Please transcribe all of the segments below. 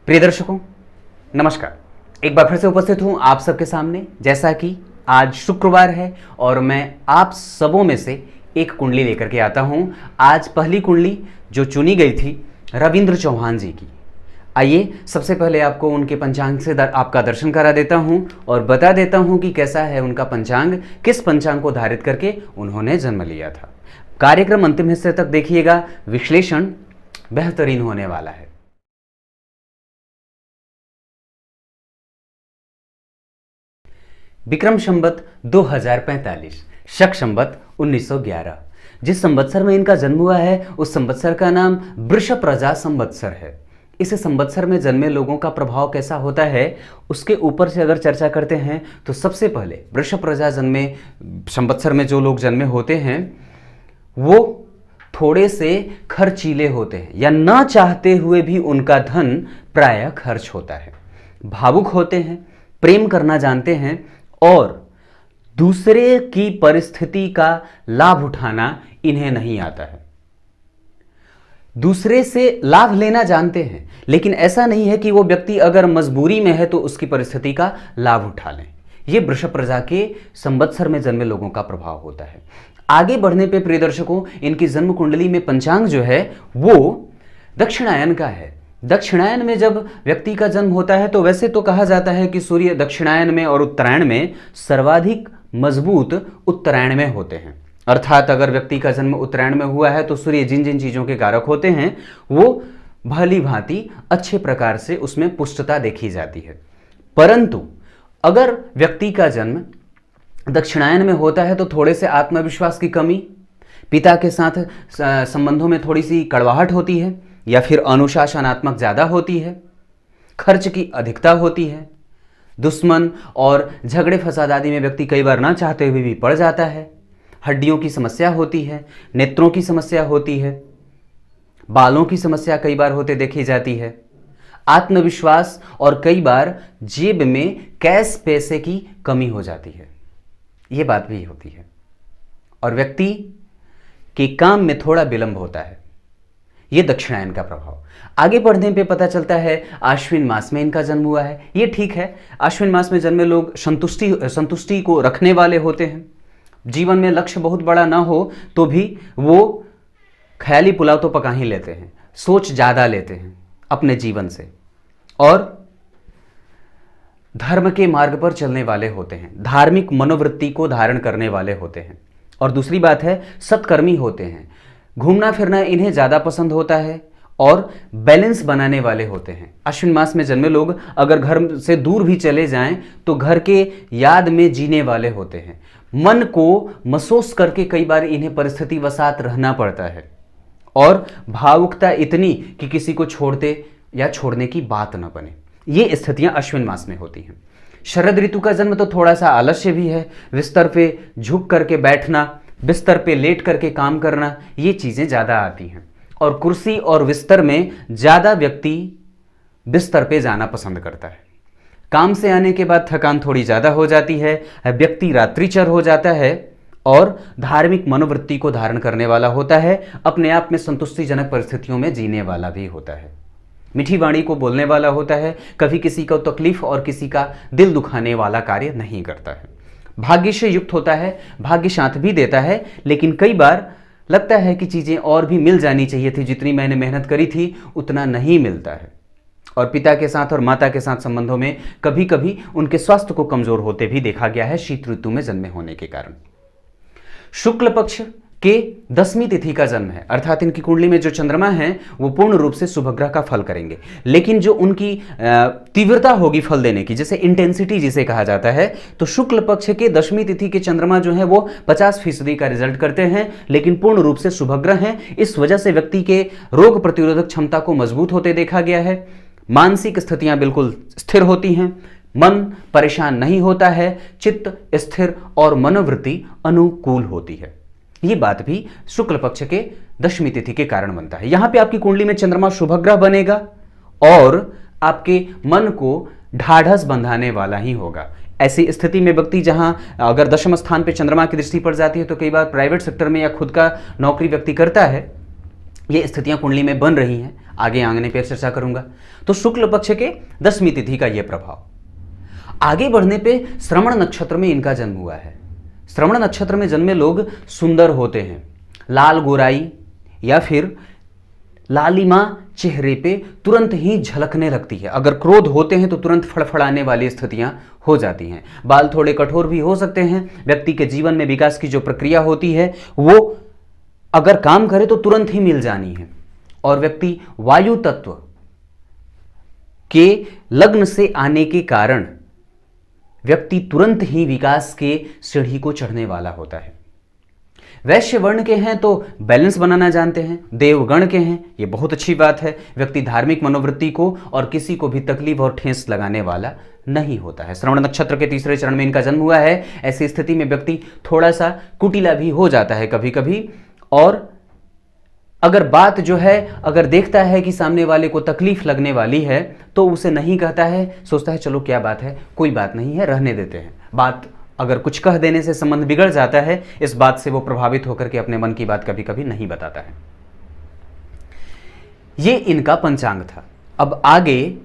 प्रिय दर्शकों, नमस्कार। एक बार फिर से उपस्थित हूं आप सबके सामने। जैसा कि आज शुक्रवार है और मैं आप सबों में से एक कुंडली लेकर के आता हूं। आज पहली कुंडली जो चुनी गई थी रविंद्र चौहान जी की। आइए सबसे पहले आपको उनके पंचांग से आपका दर्शन करा देता हूं और बता देता हूं कि कैसा है उनका पंचांग, किस पंचांग को धारित करके उन्होंने जन्म लिया था। कार्यक्रम अंतिम हिस्से तक देखिएगा, विश्लेषण बेहतरीन होने वाला है। विक्रम संवत 2045, शक संवत 1911। जिस संवत्सर में इनका जन्म हुआ है उस संवत्सर का नाम वृषभ प्रजा संवत्सर है। इस संवत्सर में जन्मे लोगों का प्रभाव कैसा होता है उसके ऊपर से अगर चर्चा करते हैं तो सबसे पहले वृषभ प्रजा जन्मे संवत्सर में जो लोग जन्मे होते हैं वो थोड़े से खर्चीले होते हैं, या ना चाहते हुए भी उनका धन प्रायः खर्च होता है। भावुक होते हैं, प्रेम करना जानते हैं और दूसरे की परिस्थिति का लाभ उठाना इन्हें नहीं आता है। दूसरे से लाभ लेना जानते हैं, लेकिन ऐसा नहीं है कि वो व्यक्ति अगर मजबूरी में है तो उसकी परिस्थिति का लाभ उठा लें। ये वृषभ प्रजा के संवत्सर में जन्मे लोगों का प्रभाव होता है। आगे बढ़ने पे प्रिय दर्शकों, इनकी जन्म कुंडली में पंचांग जो है वो दक्षिणायन का है। दक्षिणायन में जब व्यक्ति का जन्म होता है तो वैसे तो कहा जाता है कि सूर्य दक्षिणायन में और उत्तरायण में सर्वाधिक मजबूत उत्तरायण में होते हैं। अर्थात अगर व्यक्ति का जन्म उत्तरायण में हुआ है तो सूर्य जिन जिन चीजों के कारक होते हैं वो भली भांति अच्छे प्रकार से उसमें पुष्टता देखी जाती है। परंतु अगर व्यक्ति का जन्म दक्षिणायन में होता है तो थोड़े से आत्मविश्वास की कमी, पिता के साथ संबंधों में थोड़ी सी कड़वाहट होती है, या फिर अनुशासनात्मक ज़्यादा होती है, खर्च की अधिकता होती है, दुश्मन और झगड़े फसाद आदि में व्यक्ति कई बार ना चाहते हुए भी पड़ जाता है, हड्डियों की समस्या होती है, नेत्रों की समस्या होती है, बालों की समस्या कई बार होते देखी जाती है, आत्मविश्वास और कई बार जेब में कैश पैसे की कमी हो जाती है, ये बात भी होती है। और व्यक्ति के काम में थोड़ा विलंब होता है। ये दक्षिणायन का प्रभाव। आगे बढ़ने पे पता चलता है आश्विन मास में इनका जन्म हुआ है। ये ठीक है, आश्विन मास में जन्मे लोग संतुष्टि को रखने वाले होते हैं। जीवन में लक्ष्य बहुत बड़ा ना हो तो भी वो ख्याली पुलाव तो पका ही लेते हैं, सोच ज़्यादा लेते हैं अपने जीवन से, और धर्म के मार्ग पर चलने वाले होते हैं, धार्मिक मनोवृत्ति को धारण करने वाले होते हैं। और दूसरी बात है सत्कर्मी होते हैं, घूमना फिरना इन्हें ज़्यादा पसंद होता है और बैलेंस बनाने वाले होते हैं। अश्विन मास में जन्मे लोग अगर घर से दूर भी चले जाएं तो घर के याद में जीने वाले होते हैं। मन को महसूस करके कई बार इन्हें परिस्थिति वसात रहना पड़ता है, और भावुकता इतनी कि किसी को छोड़ते या छोड़ने की बात न बने। ये स्थितियां अश्विन मास में होती हैं। शरद ऋतु का जन्म तो थोड़ा सा आलस्य भी है, बिस्तर पे झुक करके बैठना, बिस्तर पे लेट करके काम करना, ये चीज़ें ज़्यादा आती हैं। और कुर्सी और बिस्तर में ज़्यादा व्यक्ति बिस्तर पे जाना पसंद करता है। काम से आने के बाद थकान थोड़ी ज़्यादा हो जाती है, व्यक्ति रात्रिचर हो जाता है और धार्मिक मनोवृत्ति को धारण करने वाला होता है, अपने आप में संतुष्टिजनक परिस्थितियों में जीने वाला भी होता है, मीठी वाणी को बोलने वाला होता है, कभी किसी को तकलीफ और किसी का दिल दुखाने वाला कार्य नहीं करता है। भाग्य से युक्त होता है, भाग्य साथ भी देता है, लेकिन कई बार लगता है कि चीज़ें और भी मिल जानी चाहिए थी, जितनी मैंने मेहनत करी थी उतना नहीं मिलता है। और पिता के साथ और माता के साथ संबंधों में कभी कभी उनके स्वास्थ्य को कमजोर होते भी देखा गया है शीत ऋतु में जन्मे होने के कारण। शुक्ल पक्ष के 10वीं तिथि का जन्म है, अर्थात इनकी कुंडली में जो चंद्रमा है वो पूर्ण रूप से शुभ ग्रह का फल करेंगे, लेकिन जो उनकी तीव्रता होगी फल देने की, जैसे इंटेंसिटी जिसे कहा जाता है, तो शुक्ल पक्ष के 10वीं तिथि के चंद्रमा जो है वो 50% का रिजल्ट करते हैं, लेकिन पूर्ण रूप से शुभ ग्रह हैं। इस वजह से व्यक्ति के रोग प्रतिरोधक क्षमता को मजबूत होते देखा गया है। मानसिक स्थितियां बिल्कुल स्थिर होती हैं, मन परेशान नहीं होता है, चित्त स्थिर और मनोवृत्ति अनुकूल होती है। ये बात भी शुक्ल पक्ष के 10वीं तिथि के कारण बनता है। यहां पे आपकी कुंडली में चंद्रमा शुभग्रह बनेगा और आपके मन को ढाढ़स बंधाने वाला ही होगा। ऐसी स्थिति में व्यक्ति जहां अगर 10वें स्थान पे चंद्रमा की दृष्टि पड़ जाती है तो कई बार प्राइवेट सेक्टर में या खुद का नौकरी व्यक्ति करता है, ये स्थितियां कुंडली में बन रही हैं, आगे आने पर चर्चा करूंगा। तो शुक्ल पक्ष के 10वीं तिथि का यह प्रभाव। आगे बढ़ने पे श्रवण नक्षत्र में इनका जन्म हुआ है। श्रवण नक्षत्र में जन्मे लोग सुंदर होते हैं, लाल गोराई या फिर लालिमा चेहरे पे तुरंत ही झलकने लगती है। अगर क्रोध होते हैं तो तुरंत फड़फड़ाने वाली स्थितियां हो जाती हैं। बाल थोड़े कठोर भी हो सकते हैं। व्यक्ति के जीवन में विकास की जो प्रक्रिया होती है वो अगर काम करे तो तुरंत ही मिल जानी है। और व्यक्ति वायु तत्व के लग्न से आने के कारण व्यक्ति तुरंत ही विकास के सीढ़ी को चढ़ने वाला होता है। वैश्य वर्ण के हैं तो बैलेंस बनाना जानते हैं। देवगण के हैं, ये बहुत अच्छी बात है। व्यक्ति धार्मिक मनोवृत्ति को और किसी को भी तकलीफ और ठेस लगाने वाला नहीं होता है। श्रवण नक्षत्र के तीसरे चरण में इनका जन्म हुआ है। ऐसी स्थिति में व्यक्ति थोड़ा सा कुटिला भी हो जाता है कभी कभी, और अगर बात जो है अगर देखता है कि सामने वाले को तकलीफ लगने वाली है तो उसे नहीं कहता है, सोचता है चलो क्या बात है, कोई बात नहीं है, रहने देते हैं। बात अगर कुछ कह देने से संबंध बिगड़ जाता है, इस बात से वो प्रभावित होकर के अपने मन की बात कभी कभी नहीं बताता है। ये इनका पंचांग था। अब आगे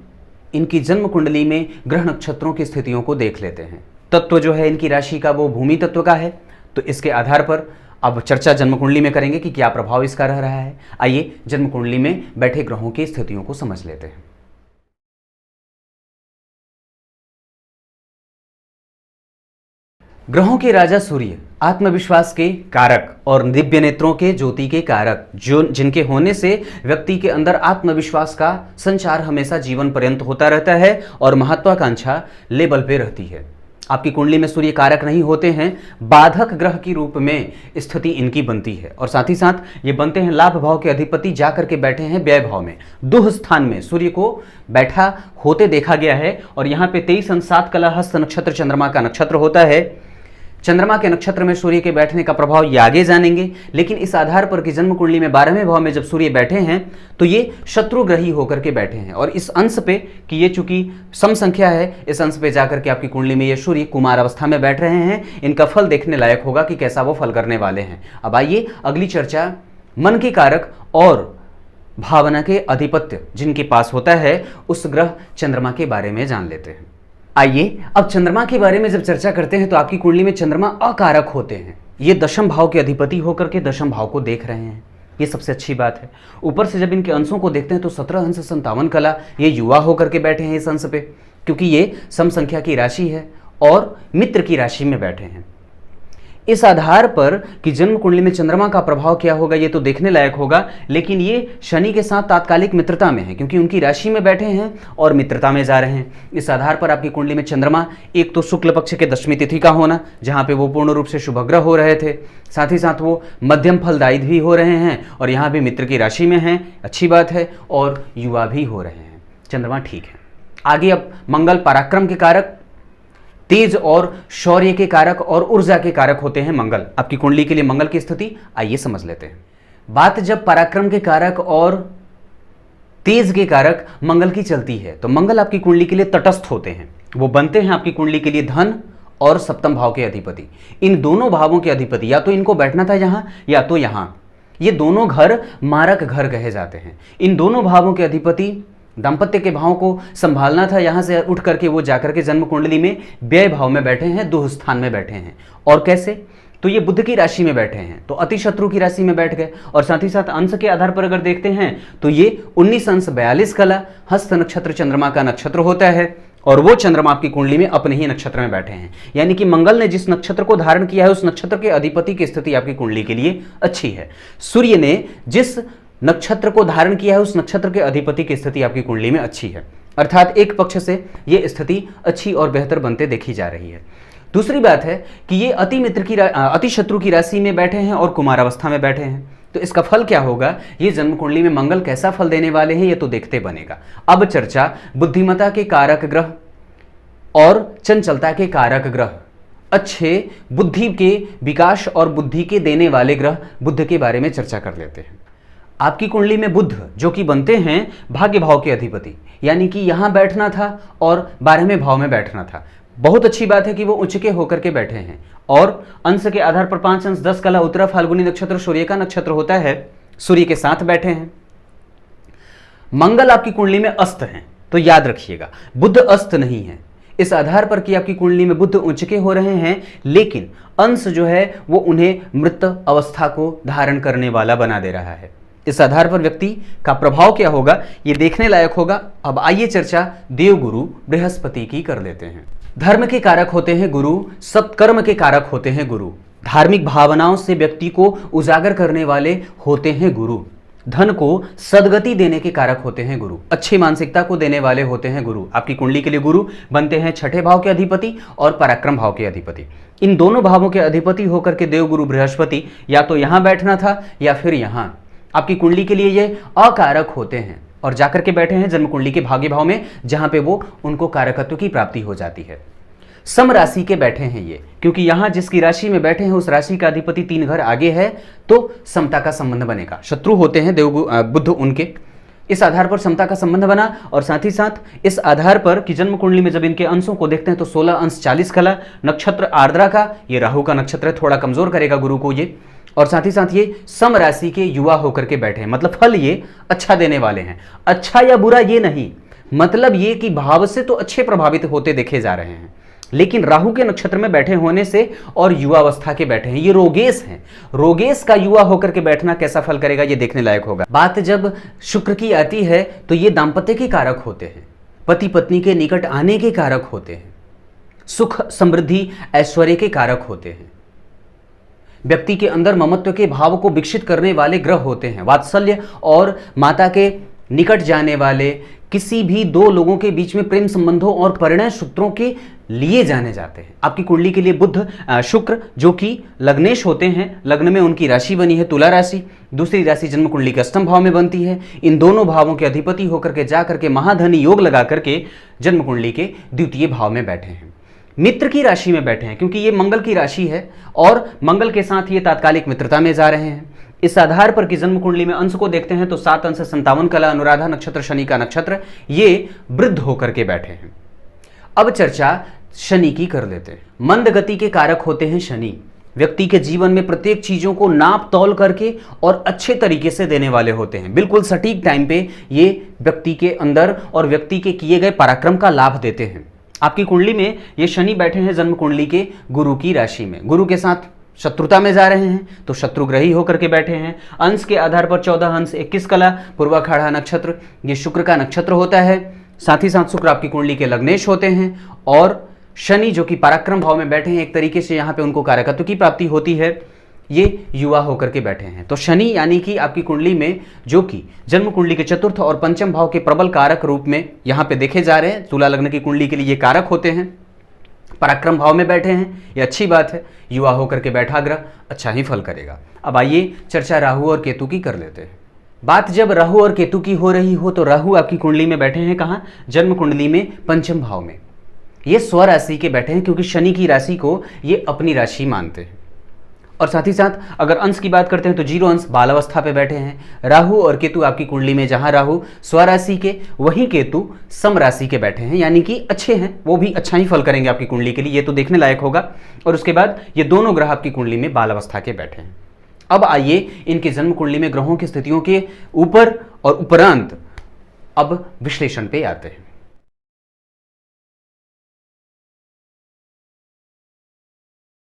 इनकी जन्म कुंडली में ग्रह नक्षत्रों की स्थितियों को देख लेते हैं। तत्व जो है इनकी राशि का वो भूमि तत्व का है, तो इसके आधार पर अब चर्चा जन्म कुंडली में करेंगे कि क्या प्रभाव इसका रह रहा है। आइए जन्म कुंडली में बैठे ग्रहों की स्थितियों को समझ लेते हैं। ग्रहों के राजा सूर्य आत्मविश्वास के कारक और दिव्य नेत्रों के ज्योति के कारक, जो जिनके होने से व्यक्ति के अंदर आत्मविश्वास का संचार हमेशा जीवन पर्यंत होता रहता है और महत्वाकांक्षा लेवल पे रहती है। आपकी कुंडली में सूर्य कारक नहीं होते हैं, बाधक ग्रह की रूप में स्थिति इनकी बनती है। और साथ ही साथ ये बनते हैं लाभ भाव के अधिपति, जाकर के बैठे हैं व्यय भाव में। दुह स्थान में सूर्य को बैठा होते देखा गया है। और यहाँ पे 23 अंश 7 कला हस्त नक्षत्र चंद्रमा का नक्षत्र होता है। चंद्रमा के नक्षत्र में सूर्य के बैठने का प्रभाव ये आगे जानेंगे, लेकिन इस आधार पर कि जन्म कुंडली में 12वें भाव में जब सूर्य बैठे हैं तो ये शत्रुग्रही होकर के बैठे हैं। और इस अंश पे कि ये चूंकि सम संख्या है, इस अंश पे जाकर के आपकी कुंडली में ये सूर्य कुमार अवस्था में बैठ रहे हैं। इनका फल देखने लायक होगा कि कैसा वो फल करने वाले हैं। अब आइए अगली चर्चा मन के कारक और भावना के अधिपत्य जिनके पास होता है उस ग्रह चंद्रमा के बारे में जान लेते हैं। आइए अब चंद्रमा के बारे में जब चर्चा करते हैं तो आपकी कुंडली में चंद्रमा अकारक होते हैं। ये दशम भाव के अधिपति होकर के दशम भाव को देख रहे हैं, ये सबसे अच्छी बात है। ऊपर से जब इनके अंशों को देखते हैं तो 17 अंश 57 कला, ये युवा होकर के बैठे हैं इस अंश पे, क्योंकि ये सम संख्या की राशि है और मित्र की राशि में बैठे हैं। इस आधार पर कि जन्म कुंडली में चंद्रमा का प्रभाव क्या होगा ये तो देखने लायक होगा, लेकिन ये शनि के साथ तात्कालिक मित्रता में है, क्योंकि उनकी राशि में बैठे हैं और मित्रता में जा रहे हैं। इस आधार पर आपकी कुंडली में चंद्रमा एक तो शुक्ल पक्ष के 10वीं तिथि का होना, जहां पे वो पूर्ण रूप से शुभग्रह हो रहे थे, साथ ही साथ वो मध्यम फलदायी भी हो रहे हैं और यहाँ भी मित्र की राशि में हैं, अच्छी बात है, और युवा भी हो रहे हैं। चंद्रमा ठीक है। आगे अब मंगल पराक्रम के कारक, तेज और शौर्य के कारक और ऊर्जा के कारक होते हैं मंगल। आपकी कुंडली के लिए मंगल की स्थिति आइए समझ लेते हैं। बात जब पराक्रम के कारक और तेज के कारक मंगल की चलती है तो मंगल आपकी कुंडली के लिए तटस्थ होते हैं। वो बनते हैं आपकी कुंडली के लिए धन और सप्तम भाव के अधिपति। इन दोनों भावों के अधिपति, या तो इनको बैठना था यहां या तो यहां, ये दोनों घर मारक घर कहे जाते हैं। इन दोनों भावों के अधिपति दाम्पत्य के भाव को संभालना था, यहां से उठ करके वो जाकर के जन्म कुंडली में व्यय भाव में बैठे हैं, दुह स्थान में बैठे हैं। और कैसे? तो ये बुध की राशि में बैठे हैं तो अति शत्रु की राशि में बैठ गए। और साथ ही साथ अंश के आधार पर अगर देखते हैं तो ये 19 अंश 42 कला हस्त नक्षत्र चंद्रमा का नक्षत्र होता है और वो चंद्रमा आपकी कुंडली में अपने ही नक्षत्र में बैठे हैं। यानी कि मंगल ने जिस नक्षत्र को धारण किया है उस नक्षत्र के अधिपति की स्थिति आपकी कुंडली के लिए अच्छी है। सूर्य ने जिस नक्षत्र को धारण किया है उस नक्षत्र के अधिपति की स्थिति आपकी कुंडली में अच्छी है, अर्थात एक पक्ष से ये स्थिति अच्छी और बेहतर बनते देखी जा रही है। दूसरी बात है कि ये अति शत्रु की राशि में बैठे हैं और कुमार अवस्था में बैठे हैं, तो इसका फल क्या होगा, ये जन्म कुंडली में मंगल कैसा फल देने वाले हैं ये तो देखते बनेगा। अब चर्चा बुद्धिमत्ता के कारक ग्रह और चंचलता के कारक ग्रह, अच्छे बुद्धि के विकास और बुद्धि के देने वाले ग्रह बुध के बारे में चर्चा कर लेते हैं। आपकी कुंडली में बुध जो कि बनते हैं भाग्य भाव के अधिपति, यानी कि यहां बैठना था और 12वें भाव में बैठना था। बहुत अच्छी बात है कि वो उच्च के होकर के बैठे हैं और अंश के आधार पर 5 अंश 10 कला उत्तरा फाल्गुनी नक्षत्र सूर्य का नक्षत्र होता है। सूर्य के साथ बैठे हैं। मंगल आपकी कुंडली में अस्त हैं, तो याद रखिएगा बुध अस्त नहीं है। इस आधार पर कि आपकी कुंडली में बुध उच्च के हो रहे हैं, लेकिन अंश जो है वो उन्हें मृत अवस्था को धारण करने वाला बना दे रहा है। इस आधार पर व्यक्ति का प्रभाव क्या होगा ये देखने लायक होगा। अब आइए चर्चा देवगुरु बृहस्पति की कर लेते हैं। धर्म के कारक होते हैं गुरु, सत्कर्म के कारक होते हैं गुरु, धार्मिक भावनाओं से व्यक्ति को उजागर करने वाले होते हैं गुरु, धन को सदगति देने के कारक होते हैं गुरु, अच्छी मानसिकता को देने वाले होते हैं गुरु। आपकी कुंडली के लिए गुरु बनते हैं छठे भाव के अधिपति और पराक्रम भाव के अधिपति। इन दोनों भावों के अधिपति होकर के देवगुरु बृहस्पति या तो यहां बैठना था या फिर यहां। आपकी कुंडली के लिए ये अकारक होते हैं और जाकर के बैठे हैं जन्म कुंडली के भाग्य भाव में, जहां पे वो उनको कारकत्व की प्राप्ति हो जाती है। सम राशि के बैठे हैं ये, क्योंकि यहां जिसकी राशि में बैठे हैं उस राशि का अधिपति 3 घर आगे है, तो समता का संबंध बनेगा। शत्रु होते हैं बुध उनके, इस आधार पर समता का संबंध बना। और साथ ही साथ इस आधार पर कि जन्म कुंडली में जब इनके अंशों को देखते हैं तो 16 अंश 40 कला, नक्षत्र आर्द्रा का, ये राहु का नक्षत्र है, थोड़ा कमजोर करेगा गुरु को ये। और साथ ही साथ ये सम राशि के युवा होकर के बैठे हैं, मतलब फल ये अच्छा देने वाले हैं। अच्छा या बुरा ये नहीं, मतलब ये कि भाव से तो अच्छे प्रभावित होते देखे जा रहे हैं, लेकिन राहु के नक्षत्र में बैठे होने से और युवावस्था के बैठे हैं, ये रोगेश हैं। रोगेश का युवा होकर के बैठना कैसा फल करेगा ये देखने लायक होगा। बात जब शुक्र की आती है तो ये दाम्पत्य के कारक होते हैं, पति पत्नी के निकट आने के कारक होते हैं, सुख समृद्धि ऐश्वर्य के कारक होते हैं, व्यक्ति के अंदर ममत्व के भाव को विकसित करने वाले ग्रह होते हैं, वात्सल्य और माता के निकट जाने वाले, किसी भी दो लोगों के बीच में प्रेम संबंधों और परिणय सूत्रों के लिए जाने जाते हैं। आपकी कुंडली के लिए बुध शुक्र जो कि लग्नेश होते हैं, लग्न में उनकी राशि बनी है तुला राशि, दूसरी राशि जन्म कुंडली के अष्टम भाव में बनती है। इन दोनों भावों के अधिपति होकर के जा करके महाधनी योग लगा करके जन्म कुंडली के द्वितीय भाव में बैठे हैं, मित्र की राशि में बैठे हैं, क्योंकि ये मंगल की राशि है और मंगल के साथ ये तात्कालिक मित्रता में जा रहे हैं। इस आधार पर कि जन्म कुंडली में अंश को देखते हैं तो 7 अंश 57 कला, अनुराधा नक्षत्र शनि का नक्षत्र, ये वृद्ध होकर के बैठे हैं। अब चर्चा शनि की कर लेते हैं। मंद गति के कारक होते हैं शनि, व्यक्ति के जीवन में प्रत्येक चीजों को नाप तौल करके और अच्छे तरीके से देने वाले होते हैं। बिल्कुल सटीक टाइम पे ये व्यक्ति के अंदर और व्यक्ति के किए गए पराक्रम का लाभ देते हैं। आपकी कुंडली में ये शनि बैठे हैं जन्म कुंडली के गुरु की राशि में, गुरु के साथ शत्रुता में जा रहे हैं तो शत्रुग्रही होकर के बैठे हैं। अंश के आधार पर 14 अंश 21 कला, पूर्वाखाड़ा नक्षत्र ये शुक्र का नक्षत्र होता है। साथ ही साथ शुक्र आपकी कुंडली के लग्नेश होते हैं और शनि जो कि पराक्रम भाव में बैठे हैं, एक तरीके से यहाँ पे उनको कारकत्व की प्राप्ति होती है, ये युवा होकर के बैठे हैं। तो शनि यानी कि आपकी कुंडली में जो कि जन्म कुंडली के चतुर्थ और पंचम भाव के प्रबल कारक रूप में यहाँ पे देखे जा रहे हैं। तुला लग्न की कुंडली के लिए ये कारक होते हैं, पराक्रम भाव में बैठे हैं, ये अच्छी बात है। युवा होकर के बैठा ग्रह अच्छा ही फल करेगा। अब आइए चर्चा राहु और केतु की कर लेते हैं। बात जब राहु और केतु की हो रही हो तो राहु आपकी कुंडली में बैठे हैं कहाँ? जन्म कुंडली में पंचम भाव में। ये स्व राशि के बैठे हैं, क्योंकि शनि की राशि को ये अपनी राशि मानते हैं। और साथ ही साथ अगर अंश की बात करते हैं तो 0 अंश बालावस्था पे बैठे हैं। राहु और केतु आपकी कुंडली में जहां राहु स्वराशि के वहीं केतु सम राशि के बैठे हैं, यानी कि अच्छे हैं, वो भी अच्छा ही फल करेंगे आपकी कुंडली के लिए, ये तो देखने लायक होगा। और उसके बाद ये दोनों ग्रह आपकी कुंडली में बालावस्था के बैठे हैं। अब आइए इनके जन्म कुंडली में ग्रहों की स्थितियों के ऊपर और उपरांत अब विश्लेषण पे आते हैं।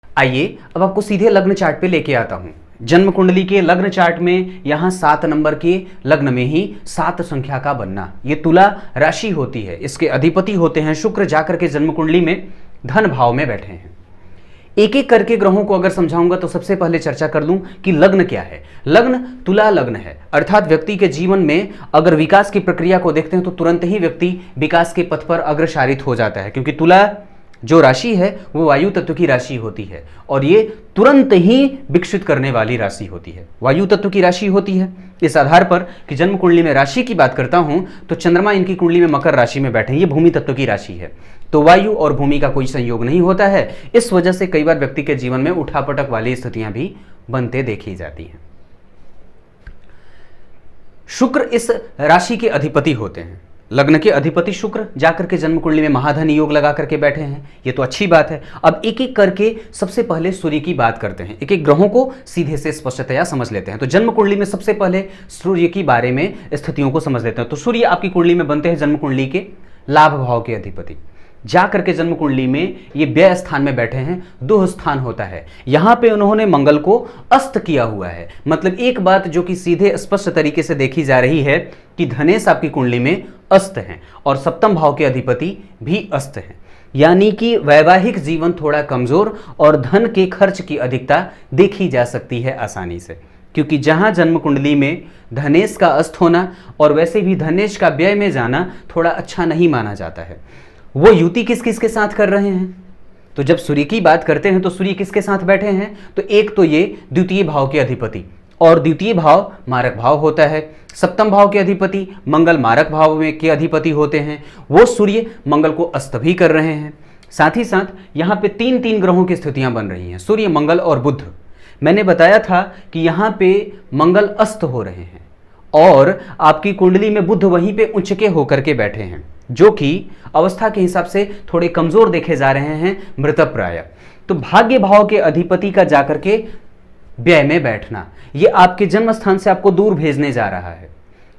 आइए अब आपको सीधे लग्न चार्ट पे लेके आता हूं। जन्म कुंडली के लग्न चार्ट में यहां 7 नंबर के लग्न में ही 7 संख्या का बनना, ये तुला राशि होती है, इसके अधिपति होते हैं शुक्र, जाकर के जन्म कुंडली में धन भाव में बैठे हैं। एक एक करके ग्रहों को अगर समझाऊंगा तो सबसे पहले चर्चा कर लूं कि लग्न क्या है। लग्न तुला लग्न है, अर्थात व्यक्ति के जीवन में अगर विकास की प्रक्रिया को देखते हैं तो तुरंत ही व्यक्ति विकास के पथ पर अग्रसारित हो जाता है, क्योंकि तुला जो राशि है वो वायु तत्व की राशि होती है और ये तुरंत ही विकसित करने वाली राशि होती है, वायु तत्व की राशि होती है। इस आधार पर कि जन्म कुंडली में राशि की बात करता हूं तो चंद्रमा इनकी कुंडली में मकर राशि में बैठे हैं, ये भूमि तत्व की राशि है, तो वायु और भूमि का कोई संयोग नहीं होता है। इस वजह से कई बार व्यक्ति के जीवन में उठापटक वाली स्थितियां भी बनते देखी जाती हैं। शुक्र इस राशि के अधिपति होते हैं, लग्न के अधिपति शुक्र जाकर के जन्म कुंडली में महाधन योग लगा करके बैठे हैं, ये तो अच्छी बात है। अब एक एक करके सबसे पहले सूर्य की बात करते हैं, एक एक ग्रहों को सीधे से स्पष्टतया समझ लेते हैं। तो जन्म कुंडली में सबसे पहले सूर्य की बारे में स्थितियों को समझ लेते हैं। तो सूर्य आपकी कुंडली में बनते हैं जन्म कुंडली के लाभ भाव के अधिपति। जाकर के जन्म कुंडली में ये व्यय स्थान में बैठे हैं, दुह स्थान होता है, यहां पे उन्होंने मंगल को अस्त किया हुआ है। मतलब एक बात जो कि सीधे स्पष्ट तरीके से देखी जा रही है कि धनेश आपकी कुंडली में अस्त है और सप्तम भाव के अधिपति भी अस्त है, यानी कि वैवाहिक जीवन थोड़ा कमजोर और धन के खर्च की अधिकता देखी जा सकती है आसानी से, क्योंकि जहां जन्म कुंडली में धनेश का अस्त होना और वैसे भी धनेश का व्यय में जाना थोड़ा अच्छा नहीं माना जाता है। वो युति किस किस के साथ कर रहे हैं? तो जब सूर्य की बात करते हैं तो सूर्य किसके साथ बैठे हैं? तो एक तो ये द्वितीय भाव के अधिपति, और द्वितीय भाव मारक भाव होता है। सप्तम भाव के अधिपति मंगल मारक भाव में के अधिपति होते हैं, वो सूर्य मंगल को अस्त भी कर रहे हैं। साथ ही साथ यहाँ पे तीन तीन ग्रहों की स्थितियां बन रही हैं, सूर्य मंगल और बुध। मैंने बताया था कि यहाँ पे मंगल अस्त हो रहे हैं और आपकी कुंडली में बुध वहीं पे उच्च के होकर के बैठे हैं, जो कि अवस्था के हिसाब से थोड़े कमजोर देखे जा रहे हैं, मृतप्राय। तो भाग्य भाव के अधिपति का जाकर के व्यय में बैठना, ये आपके जन्म स्थान से आपको दूर भेजने जा रहा है।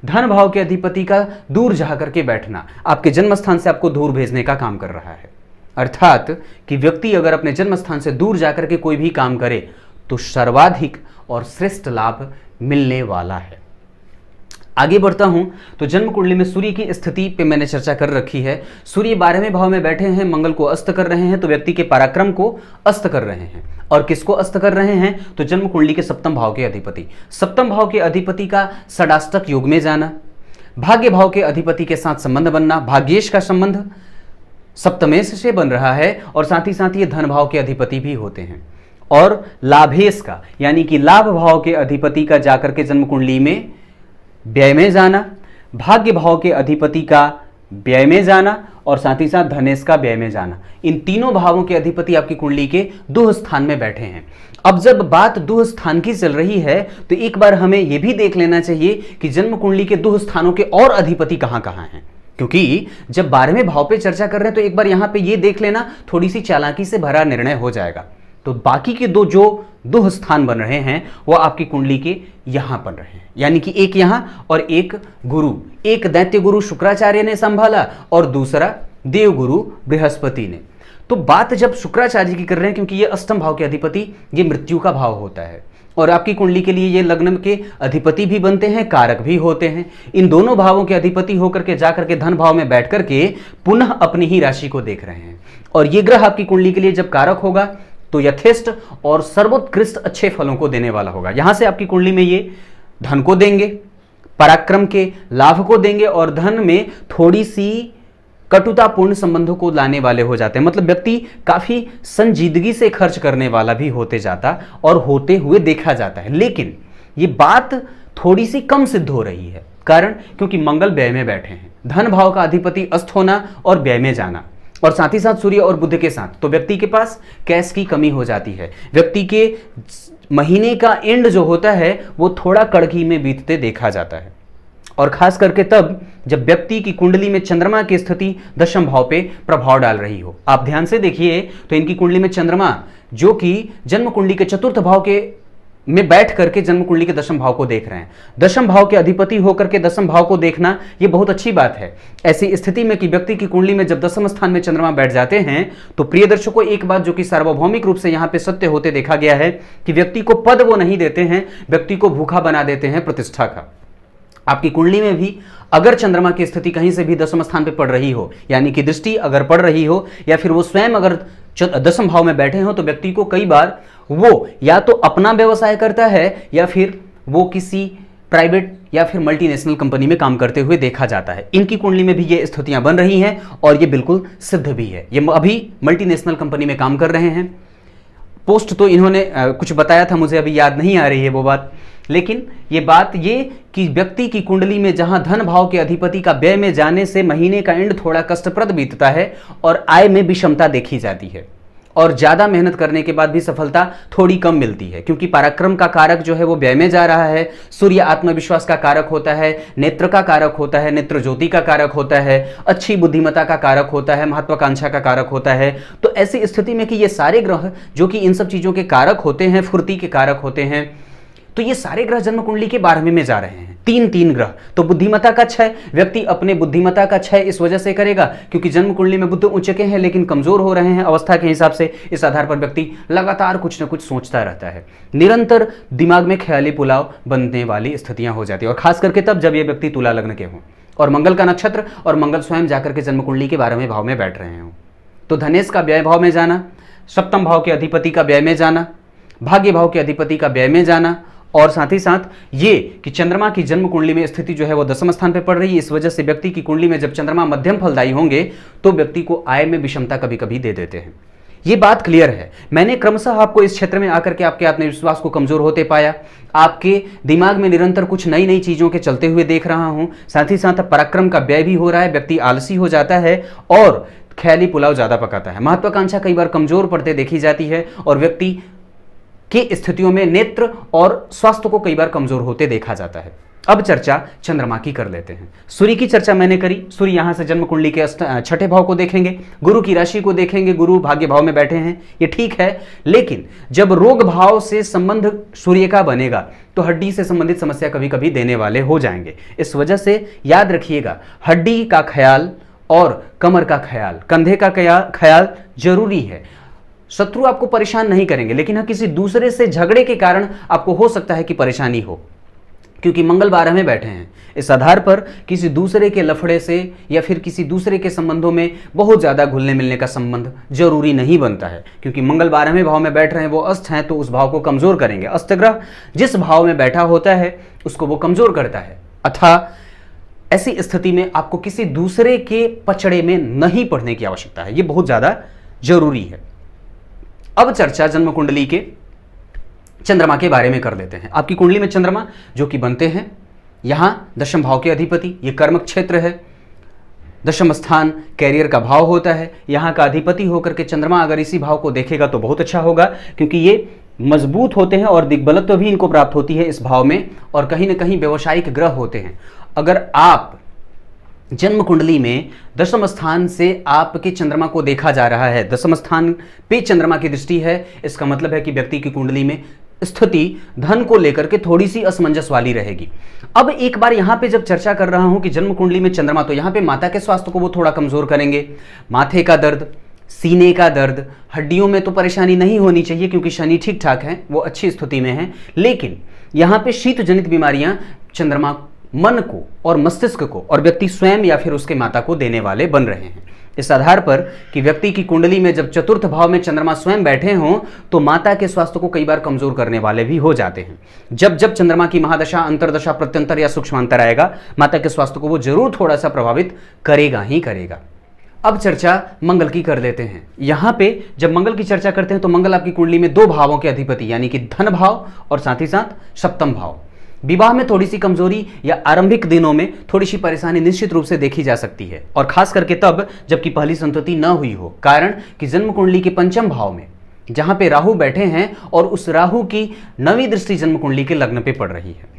धन भाव के अधिपति का दूर जाकर के बैठना आपके जन्म स्थान से आपको दूर भेजने का काम कर रहा है। अर्थात कि व्यक्ति अगर अपने जन्म स्थान से दूर जाकर के कोई भी काम करे तो सर्वाधिक और श्रेष्ठ लाभ मिलने वाला है। आगे बढ़ता हूं तो जन्म कुंडली में सूर्य की स्थिति पे मैंने चर्चा कर रखी है। सूर्य 12वें भाव में बैठे हैं, मंगल को अस्त कर रहे हैं, तो व्यक्ति के पराक्रम को अस्त कर रहे हैं। और किसको अस्त कर रहे हैं? तो जन्म कुंडली के सप्तम भाव के अधिपति। सप्तम भाव के अधिपति का षडाष्टक योग में जाना, भाग्य भाव के अधिपति के साथ संबंध बनना, भाग्येश का संबंध सप्तमेश से बन रहा है और साथ ही साथ ये धन भाव के अधिपति भी होते हैं। और लाभेश का यानी कि लाभ भाव के अधिपति का जाकर के जन्म कुंडली में व्यय में जाना, भाग्य भाव के अधिपति का व्यय में जाना और साथ ही साथ धनेश का व्यय में जाना। इन तीनों भावों के अधिपति आपकी कुंडली के दुह स्थान में बैठे हैं। अब जब बात दुह स्थान की चल रही है तो एक बार हमें यह भी देख लेना चाहिए कि जन्म कुंडली के दुह स्थानों के और अधिपति कहां कहां हैं, क्योंकि जब 12वें भाव पे चर्चा कर रहे हैं तो एक बार यहां पे ये देख लेना, थोड़ी सी चालाकी से भरा निर्णय हो जाएगा। तो बाकी के दो जो दुह स्थान बन रहे हैं वो आपकी कुंडली के यहां बन रहे हैं, यानी कि एक यहां और एक गुरु, एक दैत्य गुरु शुक्राचार्य ने संभाला और दूसरा देव गुरु बृहस्पति ने। तो बात जब शुक्राचार्य की कर रहे हैं, क्योंकि ये अष्टम भाव के अधिपति, ये मृत्यु का भाव होता है और आपकी कुंडली के लिए ये लग्न के अधिपति भी बनते हैं, कारक भी होते हैं। इन दोनों भावों के अधिपति होकर के जाकर के धन भाव में बैठ करके पुनः अपनी ही राशि को देख रहे हैं। और ये ग्रह आपकी कुंडली के लिए जब कारक होगा तो यथेष्ट और सर्वोत्कृष्ट अच्छे फलों को देने वाला होगा। यहां से आपकी कुंडली में ये धन को देंगे, पराक्रम के लाभ को देंगे और धन में थोड़ी सी कटुतापूर्ण संबंधों को लाने वाले हो जाते हैं। मतलब व्यक्ति काफी संजीदगी से खर्च करने वाला भी होते जाता और होते हुए देखा जाता है। लेकिन ये बात थोड़ी सी कम सिद्ध हो रही है, कारण क्योंकि मंगल व्यय में बैठे हैं, धन भाव का अधिपति अस्त होना और व्यय में जाना और साथ ही साथ सूर्य और बुध के साथ, तो व्यक्ति के पास कैश की कमी हो जाती है। व्यक्ति के महीने का एंड जो होता है वो थोड़ा कड़की में बीतते देखा जाता है, और खास करके तब जब व्यक्ति की कुंडली में चंद्रमा की स्थिति दशम भाव पे प्रभाव डाल रही हो। आप ध्यान से देखिए तो इनकी कुंडली में चंद्रमा जो कि जन्म कुंडली के चतुर्थ भाव के में बैठ करके जन्म कुंडली के दशम भाव को देख रहे हैं। दशम भाव के अधिपति होकर के दशम भाव को देखना ये बहुत अच्छी बात है। ऐसी स्थिति में कि व्यक्ति की कुंडली में जब दशम स्थान में चंद्रमा बैठ जाते हैं तो प्रिय दर्शकों, एक बात जो कि सार्वभौमिक रूप से यहाँ पे सत्य होते देखा गया है कि व्यक्ति को पद वो नहीं देते हैं, व्यक्ति को भूखा बना देते हैं प्रतिष्ठा का। आपकी कुंडली में भी अगर चंद्रमा की स्थिति कहीं से भी दशम स्थान पे पड़ रही हो, यानी कि दृष्टि अगर पड़ रही हो या फिर वो स्वयं अगर दशम भाव में बैठे हो, तो व्यक्ति को कई बार वो या तो अपना व्यवसाय करता है या फिर वो किसी प्राइवेट या फिर मल्टीनेशनल कंपनी में काम करते हुए देखा जाता है। इनकी कुंडली में भी ये स्थितियां बन रही हैं और ये बिल्कुल सिद्ध भी है। ये अभी मल्टीनेशनल कंपनी में काम कर रहे हैं। पोस्ट तो इन्होंने कुछ बताया था, मुझे अभी याद नहीं आ रही है वो बात, लेकिन ये बात ये कि व्यक्ति की कुंडली में जहां धन भाव के अधिपति का व्यय में जाने से महीने का एंड थोड़ा कष्टप्रद बीतता है और आय में विषमता देखी जाती है। और ज़्यादा मेहनत करने के बाद भी सफलता थोड़ी कम मिलती है, क्योंकि पराक्रम का कारक जो है वो व्यय में जा रहा है। सूर्य आत्मविश्वास का कारक होता है, नेत्र का कारक होता है, नेत्र ज्योति का कारक होता है, अच्छी बुद्धिमत्ता का कारक होता है, महत्वाकांक्षा का कारक होता है। तो ऐसी स्थिति में कि ये सारे ग्रह जो कि इन सब चीज़ों के कारक होते हैं, फुर्ती के कारक होते हैं, तो ये सारे ग्रह जन्म कुंडली के 12वें में जा रहे हैं, तीन तीन ग्रह। तो बुद्धिमत्ता का क्षय, व्यक्ति अपने बुद्धिमत्ता का क्षय इस वजह से करेगा क्योंकि जन्म कुंडली में बुध उच्च के हैं लेकिन कमजोर हो रहे हैं अवस्था के हिसाब से। इस आधार पर व्यक्ति लगातार कुछ न कुछ सोचता रहता है, निरंतर दिमाग में ख्याली पुलाव बनने वाली स्थितियां हो जाती है, और खास करके तब जब ये व्यक्ति तुला लग्न के हों और मंगल का नक्षत्र और मंगल स्वयं जाकर के जन्म कुंडली के 12वें भाव में बैठ रहे हों। तो धनेश का व्यय भाव में जाना, सप्तम भाव के अधिपति का व्यय में जाना, भाग्य भाव के अधिपति का व्यय में जाना, और साथ ही साथ ये कि चंद्रमा की जन्म कुंडली में स्थिति जो है वो 10वें स्थान पर पड़ रही है। इस वजह से व्यक्ति की कुंडली में जब चंद्रमा मध्यम फलदायी होंगे तो व्यक्ति को आय में विषमता कभी कभी दे देते हैं। ये बात क्लियर है। मैंने क्रमशः आपको इस क्षेत्र में आकर के आपके आत्मविश्वास को कमजोर होते पाया, आपके दिमाग में निरंतर कुछ नई नई चीजों के चलते हुए देख रहा हूं। साथ ही साथ पराक्रम का व्यय भी हो रहा है, व्यक्ति आलसी हो जाता है और ख्याली पुलाव ज्यादा पकाता है। महत्वाकांक्षा कई बार कमजोर पड़ते देखी जाती है और व्यक्ति की स्थितियों में नेत्र और स्वास्थ्य को कई बार कमजोर होते देखा जाता है। अब चर्चा चंद्रमा की कर लेते हैं। सूर्य की चर्चा मैंने करी, सूर्य यहां से जन्म कुंडली के छठे भाव को देखेंगे, गुरु की राशि को देखेंगे, गुरु भाग्य भाव में बैठे हैं, ये ठीक है। लेकिन जब रोग भाव से संबंध सूर्य का बनेगा तो हड्डी से संबंधित समस्या कभी कभी देने वाले हो जाएंगे। इस वजह से याद रखिएगा, हड्डी का ख्याल और कमर का ख्याल, कंधे का ख्याल जरूरी है। शत्रु आपको परेशान नहीं करेंगे, लेकिन हाँ किसी दूसरे से झगड़े के कारण आपको हो सकता है कि परेशानी हो, क्योंकि मंगल 12 में बैठे हैं। इस आधार पर किसी दूसरे के लफड़े से या फिर किसी दूसरे के संबंधों में बहुत ज्यादा घुलने मिलने का संबंध जरूरी नहीं बनता है, क्योंकि मंगल 12वें भाव में बैठ रहे हैं, वो अस्त हैं तो उस भाव को कमजोर करेंगे। अस्त ग्रह जिस भाव में बैठा होता है उसको वो कमजोर करता है। अतः ऐसी स्थिति में आपको किसी दूसरे के पचड़े में नहीं पड़ने की आवश्यकता है, ये बहुत ज्यादा जरूरी है। अब चर्चा जन्म कुंडली के चंद्रमा के बारे में कर लेते हैं। आपकी कुंडली में चंद्रमा जो कि बनते हैं यहां 10वें भाव के अधिपति, ये कर्म क्षेत्र है। 10वां स्थान कैरियर का भाव होता है, यहां का अधिपति होकर के चंद्रमा अगर इसी भाव को देखेगा तो बहुत अच्छा होगा, क्योंकि ये मजबूत होते हैं और दिग्बलत्व भी इनको प्राप्त होती है इस भाव में, और कहीं ना कहीं व्यवसायिक ग्रह होते हैं। अगर आप जन्म कुंडली में 10वें स्थान से आपके चंद्रमा को देखा जा रहा है, 10वें स्थान पे चंद्रमा की दृष्टि है, इसका मतलब है कि व्यक्ति की कुंडली में स्थिति धन को लेकर के थोड़ी सी असमंजस वाली रहेगी। अब एक बार यहां पे जब चर्चा कर रहा हूं कि जन्म कुंडली में चंद्रमा, तो यहां पे माता के स्वास्थ्य को वो थोड़ा कमजोर करेंगे। माथे का दर्द, सीने का दर्द, हड्डियों में तो परेशानी नहीं होनी चाहिए क्योंकि शनि ठीक ठाक है, वो अच्छी स्थिति में है, लेकिन यहां पे शीत जनित बीमारियां चंद्रमा मन को और मस्तिष्क को और व्यक्ति स्वयं या फिर उसके माता को देने वाले बन रहे हैं। इस आधार पर कि व्यक्ति की कुंडली में जब चतुर्थ भाव में चंद्रमा स्वयं बैठे हों तो माता के स्वास्थ्य को कई बार कमजोर करने वाले भी हो जाते हैं। जब जब चंद्रमा की महादशा, अंतरदशा, प्रत्यंतर या सूक्ष्मांतर आएगा, माता के स्वास्थ्य को वो जरूर थोड़ा सा प्रभावित करेगा ही करेगा। अब चर्चा मंगल की कर लेते हैं। यहां पे जब मंगल की चर्चा करते हैं तो मंगल आपकी कुंडली में 2 भावों के अधिपति यानी कि धन भाव और साथ ही साथ सप्तम भाव। विवाह में थोड़ी सी कमजोरी या आरंभिक दिनों में थोड़ी सी परेशानी निश्चित रूप से देखी जा सकती है, और खास करके तब जबकि पहली संतति न हुई हो। कारण कि जन्म कुंडली के 5वें भाव में जहां पे राहु बैठे हैं और उस राहु की 9वीं दृष्टि जन्म कुंडली के लग्न पे पड़ रही है,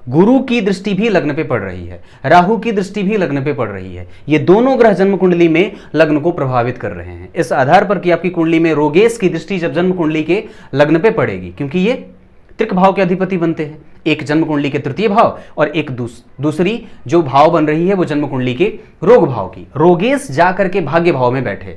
गुरु की दृष्टि भी लग्न पे पड़ रही है, राहु की दृष्टि भी लग्न पे पड़ रही है। ये दोनों ग्रह जन्म कुंडली में लग्न को प्रभावित कर रहे हैं। इस आधार पर कि आपकी कुंडली में रोगेश की दृष्टि जब जन्म कुंडली के लग्न पे पड़ेगी, क्योंकि ये त्रिक भाव के अधिपति बनते हैं, एक जन्म कुंडली के तृतीय भाव और एक दूसरी जो भाव बन रही है वो जन्म कुंडली के रोग भाव की। रोगेश जाकर के भाग्य भाव में बैठे,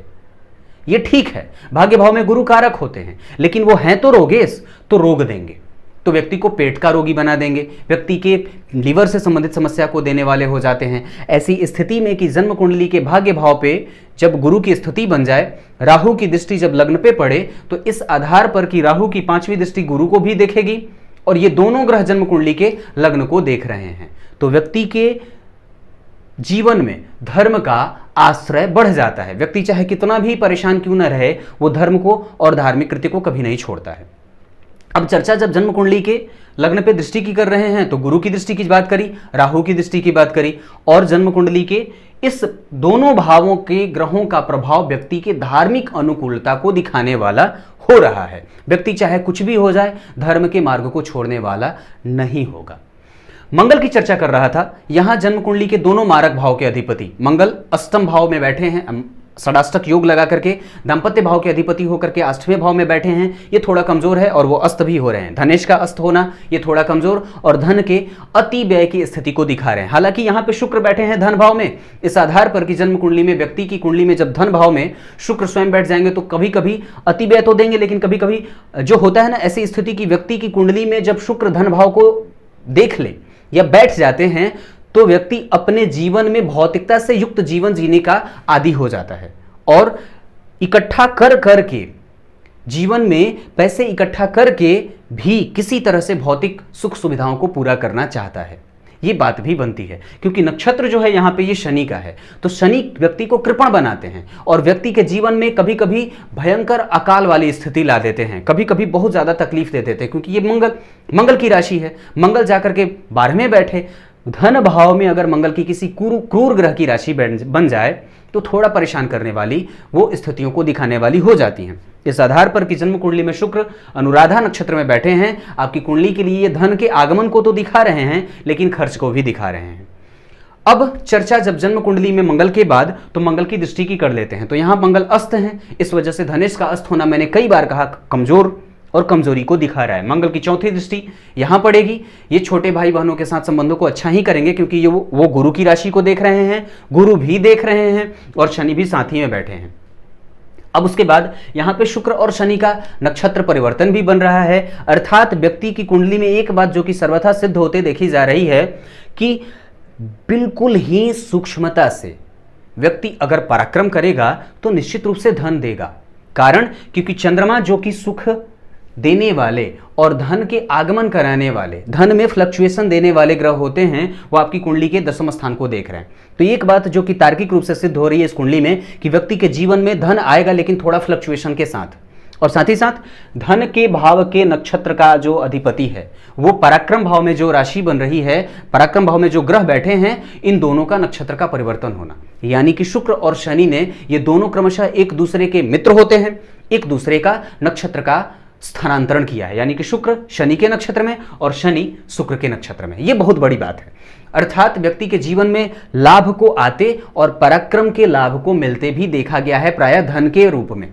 ये ठीक है, भाग्य भाव में गुरु कारक होते हैं, लेकिन वो हैं तो रोगेश, तो रोग देंगे, तो व्यक्ति को पेट का रोगी बना देंगे, व्यक्ति के लीवर से संबंधित समस्या को देने वाले हो जाते हैं। ऐसी स्थिति में कि जन्म कुंडली के भाग्य भाव पे जब गुरु की स्थिति बन जाए, राहु की दृष्टि जब लग्न पे पड़े, तो इस आधार पर कि राहु की 5वीं दृष्टि गुरु को भी देखेगी और ये दोनों ग्रह जन्म कुंडली के लग्न को देख रहे हैं, तो व्यक्ति के जीवन में धर्म का आश्रय बढ़ जाता है। व्यक्ति चाहे कितना भी परेशान क्यों न रहे, वो धर्म को और धार्मिक कृत्य को कभी नहीं छोड़ता है। अब चर्चा जब जन्म कुंडली के लग्न पे दृष्टि की कर रहे हैं तो गुरु की दृष्टि की बात करी, राहु की दृष्टि की बात करी, और जन्म कुंडली के इस दोनों भावों के ग्रहों का प्रभाव व्यक्ति के धार्मिक अनुकूलता को दिखाने वाला हो रहा है। व्यक्ति चाहे कुछ भी हो जाए, धर्म के मार्ग को छोड़ने वाला नहीं होगा। मंगल की चर्चा कर रहा था। यहां जन्म कुंडली के दोनों मारक भाव के अधिपति मंगल अष्टम भाव में बैठे हैं, षडाष्टक योग लगा करके दाम्पत्य भाव के अधिपति होकर के अष्टवें भाव में बैठे हैं। ये थोड़ा कमजोर है और वो अस्त भी हो रहे हैं। धनेश का अस्त होना ये थोड़ा कमजोर और धन के अति व्यय की स्थिति को दिखा रहे हैं। हालांकि यहाँ पे शुक्र बैठे हैं धन भाव में। इस आधार पर कि जन्म कुंडली में, व्यक्ति की कुंडली में जब धन भाव में शुक्र स्वयं बैठ जाएंगे तो कभी कभी अति व्यय तो देंगे, लेकिन कभी कभी जो होता है ना, ऐसी स्थिति की व्यक्ति की कुंडली में जब शुक्र धन भाव को देख ले या बैठ जाते हैं तो व्यक्ति अपने जीवन में भौतिकता से युक्त जीवन जीने का आदी हो जाता है और इकट्ठा कर करके जीवन में पैसे इकट्ठा करके भी किसी तरह से भौतिक सुख सुविधाओं को पूरा करना चाहता है। ये बात भी बनती है क्योंकि नक्षत्र जो है यहाँ पे ये शनि का है, तो शनि व्यक्ति को कृपण बनाते हैं और व्यक्ति के जीवन में कभी कभी भयंकर अकाल वाली स्थिति ला देते हैं, कभी कभी बहुत ज्यादा तकलीफ दे देते हैं, क्योंकि ये मंगल की राशि है। मंगल जाकर के 12वें बैठे, धन भाव में अगर मंगल की किसी क्रूर ग्रह की राशि बन जाए तो थोड़ा परेशान करने वाली वो स्थितियों को दिखाने वाली हो जाती हैं। इस आधार पर कि जन्म कुंडली में शुक्र अनुराधा नक्षत्र में बैठे हैं, आपकी कुंडली के लिए ये धन के आगमन को तो दिखा रहे हैं लेकिन खर्च को भी दिखा रहे हैं। अब चर्चा जब जन्म कुंडली में मंगल के बाद तो मंगल की दृष्टि की कर लेते हैं, तो यहां मंगल अस्त हैं, इस वजह से धनेश का अस्त होना मैंने कई बार कहा कमजोर और कमजोरी को दिखा रहा है। मंगल की चौथी दृष्टि यहां पड़ेगी। ये छोटे भाई बहनों के साथ संबंधों को अच्छा ही करेंगे क्योंकि ये वो गुरु की राशि को देख रहे हैं, गुरु भी देख रहे हैं और शनि भी साथ ही में बैठे हैं। अब उसके बाद यहां पे शुक्र और शनि का नक्षत्र परिवर्तन भी बन रहा है, अर्थात व्यक्ति की कुंडली में एक बात जो कि सर्वथा सिद्ध होते देखी जा रही है कि बिल्कुल ही सूक्ष्मता से व्यक्ति अगर पराक्रम करेगा तो निश्चित रूप से धन देगा। कारण क्योंकि चंद्रमा जो कि सुख देने वाले और धन के आगमन कराने वाले, धन में फ्लक्चुएशन देने वाले ग्रह होते हैं, वो आपकी कुंडली के 10वें स्थान को देख रहे हैं। तो एक बात जो कि तार्किक रूप से सिद्ध हो रही है इस कुंडली में कि व्यक्ति के जीवन में धन आएगा लेकिन थोड़ा फ्लक्चुएशन के साथ, और साथ ही साथ धन के भाव के नक्षत्र का जो अधिपति है वो पराक्रम भाव में जो राशि बन रही है, पराक्रम भाव में जो ग्रह बैठे हैं, इन दोनों का नक्षत्र का परिवर्तन होना, यानी कि शुक्र और शनि ने ये दोनों क्रमशः एक दूसरे के मित्र होते हैं, एक दूसरे का नक्षत्र का स्थानांतरण किया है, यानी कि शुक्र शनि के नक्षत्र में और शनि शुक्र के नक्षत्र में। यह बहुत बड़ी बात है। अर्थात व्यक्ति के जीवन में लाभ को आते और पराक्रम के लाभ को मिलते भी देखा गया है, प्रायः धन के रूप में।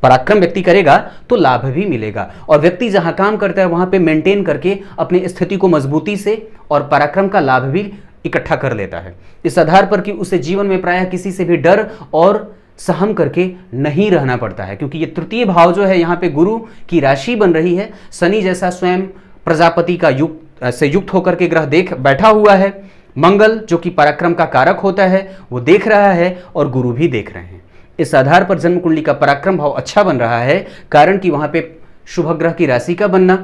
पराक्रम व्यक्ति करेगा तो लाभ भी मिलेगा और व्यक्ति जहां काम करता है वहां पे मेंटेन करके अपनी स्थिति को मजबूती से और पराक्रम का लाभ भी इकट्ठा कर लेता है। इस आधार पर कि उसे जीवन में प्रायः किसी से भी डर और सहम करके नहीं रहना पड़ता है, क्योंकि ये तृतीय भाव जो है यहाँ पे गुरु की राशि बन रही है। शनि जैसा स्वयं प्रजापति का युक्त होकर के ग्रह देख बैठा हुआ है, मंगल जो कि पराक्रम का कारक होता है वो देख रहा है और गुरु भी देख रहे हैं। इस आधार पर जन्म कुंडली का पराक्रम भाव अच्छा बन रहा है, कारण कि वहां पे शुभ ग्रह की राशि का बनना,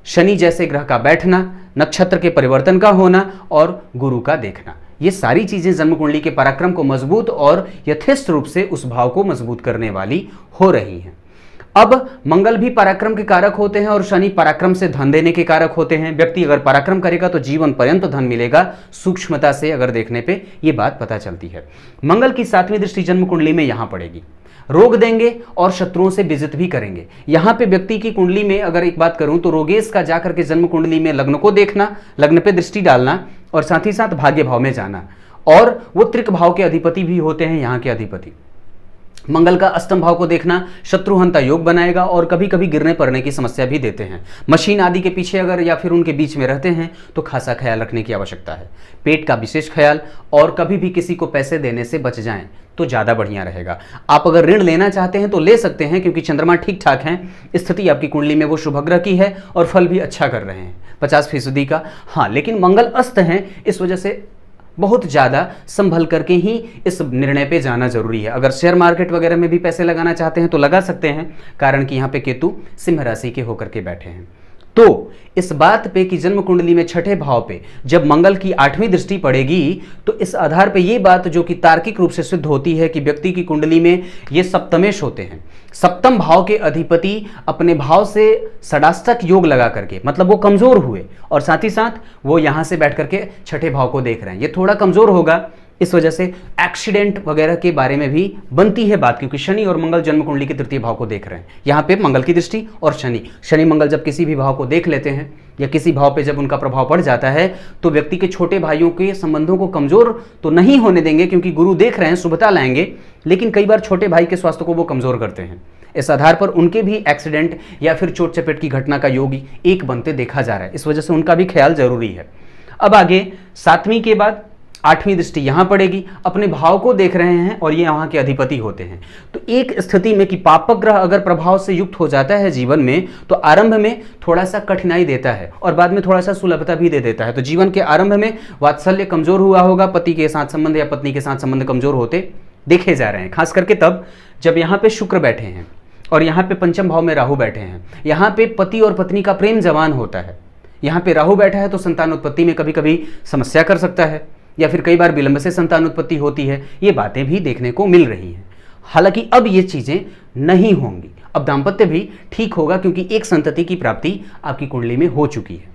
शनि जैसे ग्रह का बैठना, नक्षत्र के परिवर्तन का होना और गुरु का देखना, ये सारी चीजें जन्म कुंडली के पराक्रम को मजबूत और यथेष्ट रूप से उस भाव को मजबूत करने वाली हो रही हैं। अब मंगल भी पराक्रम के कारक होते हैं और शनि पराक्रम से धन देने के कारक होते हैं। व्यक्ति अगर पराक्रम करेगा तो जीवन पर्यंत धन मिलेगा। सूक्ष्मता से अगर देखने पे ये बात पता चलती है। मंगल की 7वीं दृष्टि जन्म कुंडली में यहां पड़ेगी, रोग देंगे और शत्रुओं से विजित भी करेंगे। यहां पे व्यक्ति की कुंडली में अगर एक बात करूं तो रोगेश का जाकर के जन्म कुंडली में लग्न को देखना, लग्न पे दृष्टि डालना और साथ ही साथ भाग्य भाव में जाना, और वो त्रिक भाव के अधिपति भी होते हैं यहाँ के अधिपति। मंगल का अष्टम भाव को देखना शत्रुहंता योग बनाएगा और कभी कभी गिरने पड़ने की समस्या भी देते हैं। मशीन आदि के पीछे अगर या फिर उनके बीच में रहते हैं तो खासा ख्याल रखने की आवश्यकता है। पेट का विशेष ख्याल, और कभी भी किसी को पैसे देने से बच जाएं तो ज़्यादा बढ़िया रहेगा। आप अगर ऋण लेना चाहते हैं तो ले सकते हैं, क्योंकि चंद्रमा ठीक ठाक हैं, स्थिति आपकी कुंडली में वो शुभ ग्रह की है और फल भी अच्छा कर रहे हैं 50% का। हाँ, लेकिन मंगल अस्त हैं, इस वजह से बहुत ज़्यादा संभल करके ही इस निर्णय पे जाना जरूरी है। अगर शेयर मार्केट वगैरह में भी पैसे लगाना चाहते हैं तो लगा सकते हैं, कारण कि यहाँ पे केतु सिंह राशि के होकर के बैठे हैं। तो इस बात पे कि जन्म कुंडली में छठे भाव पे जब मंगल की 8वीं दृष्टि पड़ेगी तो इस आधार पे ये बात जो कि तार्किक रूप से सिद्ध होती है कि व्यक्ति की कुंडली में ये सप्तमेश होते हैं। सप्तम भाव के अधिपति अपने भाव से षडाष्टक योग लगा करके, मतलब वो कमजोर हुए और साथ ही साथ वो यहां से बैठ करके छठे भाव को देख रहे हैं, ये थोड़ा कमजोर होगा। इस वजह से एक्सीडेंट वगैरह के बारे में भी बनती है बात, क्योंकि शनि और मंगल जन्म कुंडली के तृतीय भाव को देख रहे हैं। यहाँ पे मंगल की दृष्टि और शनि मंगल जब किसी भी भाव को देख लेते हैं या किसी भाव पे जब उनका प्रभाव पड़ जाता है तो व्यक्ति के छोटे भाइयों के संबंधों को कमजोर तो नहीं होने देंगे, क्योंकि गुरु देख रहे हैं, शुभता लाएंगे, लेकिन कई बार छोटे भाई के स्वास्थ्य को वो कमजोर करते हैं। इस आधार पर उनके भी एक्सीडेंट या फिर चोट चपेट की घटना का योग एक बनते देखा जा रहा है। इस वजह से उनका भी ख्याल जरूरी है। अब आगे 7वीं के बाद 8वीं दृष्टि यहां पड़ेगी, अपने भाव को देख रहे हैं और ये वहां के अधिपति होते हैं। तो एक स्थिति में कि पापक ग्रह अगर प्रभाव से युक्त हो जाता है जीवन में तो आरंभ में थोड़ा सा कठिनाई देता है और बाद में थोड़ा सा सुलभता भी दे देता है। तो जीवन के आरंभ में वात्सल्य कमजोर हुआ होगा, पति के साथ संबंध या पत्नी के साथ संबंध कमजोर होते देखे जा रहे हैं, खास करके तब जब यहाँ पे शुक्र बैठे हैं और यहाँ पे पंचम भाव में राहु बैठे हैं। यहाँ पे पति और पत्नी का प्रेम जवान होता है। यहाँ पे राहु बैठा है तो संतान उत्पत्ति में कभी कभी समस्या कर सकता है या फिर कई बार विलंब से संतान उत्पत्ति होती है। ये बातें भी देखने को मिल रही हैं। हालांकि अब ये चीजें नहीं होंगी, अब दाम्पत्य भी ठीक होगा, क्योंकि एक संतति की प्राप्ति आपकी कुंडली में हो चुकी है।